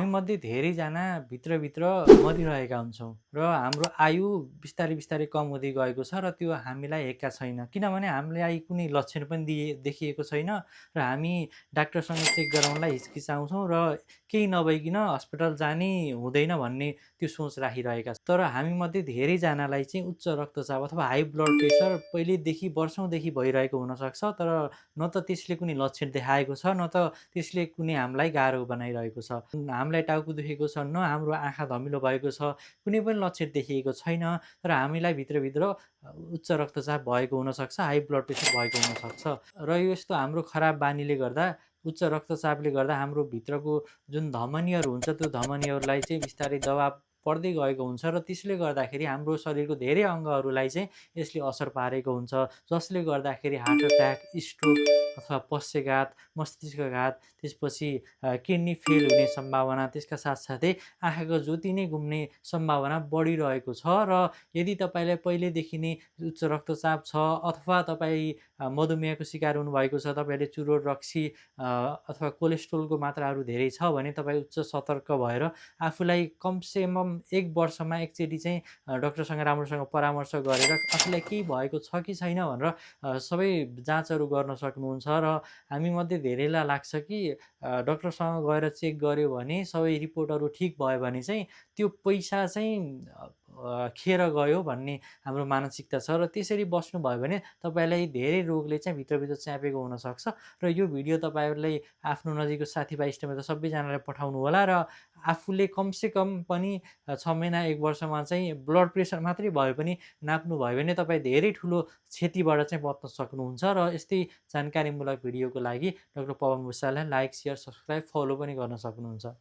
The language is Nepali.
हामीमध्ये धेरैजना भित्रभित्र मरिरहेका हुन्छौँ र हाम्रो आयु बिस्तारै बिस्तारै कम हुँदै गएको छ र त्यो हामीलाई हेक्का छैन। किनभने हामीलाई कुनै लक्षण पनि देखिएको छैन र हामी डाक्टरसँग चेक गराउनलाई हिचकिचाउँछौँ र केही नभइकन अस्पताल जाने हुँदैन भन्ने त्यो सोच राखिरहेका छौँ। तर हामीमध्ये धेरैजनालाई चाहिँ उच्च रक्तचाप अथवा हाई ब्लड प्रेसर पहिलेदेखि वर्षौँदेखि भइरहेको हुनसक्छ, तर न त त्यसले कुनै लक्षण देखाएको छ, न त त्यसले कुनै हामीलाई गाह्रो बनाइरहेको छ। हामीलाई टाउको दुखेको छ, न हाम्रो आँखा धमिलो भएको छ, कुनै पनि लक्षण देखिएको छैन, तर हामीलाई भित्रभित्र उच्च रक्तचाप भएको हुनसक्छ, हाई ब्लड प्रेसर भएको हुनसक्छ। र यो यस्तो हाम्रो खराब बानीले गर्दा, उच्च रक्तचापले गर्दा हाम्रो भित्रको जुन धमनीहरू हुन्छ त्यो धमनीहरूलाई चाहिँ बिस्तारै दबाब पर्दै गएको हुन्छ र त्यसले गर्दाखेरि हाम्रो शरीरको धेरै अङ्गहरूलाई चाहिँ यसले असर पारेको हुन्छ, जसले गर्दाखेरि हार्ट अट्याक, स्ट्रोक अथवा पक्षघात, मस्तिष्कघात, त्यसपछि किडनी फेल हुने सम्भावना, त्यसका साथसाथै आँखाको ज्योति नै गुम्ने सम्भावना बढिरहेको छ। र यदि तपाईँलाई पहिलेदेखि नै उच्च रक्तचाप छ अथवा तपाईँ मधुमेहको शिकार हुनुभएको छ, तपाईँले चुरोट, रक्सी अथवा कोलेस्ट्रोलको मात्राहरू धेरै छ भने तपाईँ उच्च सतर्क भएर आफूलाई कमसेकम 1 वर्षमा एकचोटि चाहिँ डाक्टरसँग राम्रोसँग परामर्श गरेर आफूलाई केही भएको छ कि छैन भनेर सबै जाँचहरू गर्न सक्नुहुन्छ। र हामीमध्ये धेरैलाई लाग्छ कि डाक्टरसँग गएर चेक गऱ्यो भने सबै रिपोर्टहरू ठिक भयो भने चाहिँ त्यो पैसा चाहिँ खेर गयो भन्ने हाम्रो मानसिकता छ र त्यसरी बस्नुभयो भने तपाईँलाई धेरै रोगले चाहिँ भित्रभित्र च्यापेको हुनसक्छ। र यो भिडियो तपाईँहरूले आफ्नो नजिकको साथीभाइ इष्टमित्र सबैजनालाई पठाउनु होला र आफूले कमसेकम पनि 6 महिना 1 वर्षमा चाहिँ ब्लड प्रेसर मात्रै भए पनि नाप्नुभयो भने तपाईँ धेरै ठुलो क्षतिबाट चाहिँ बच्न सक्नुहुन्छ। र यस्तै जानकारीमूलक भिडियोको लागि डाक्टर पवन भुषाललाई लाइक, सेयर, सब्सक्राइब, फलो पनि गर्न सक्नुहुन्छ।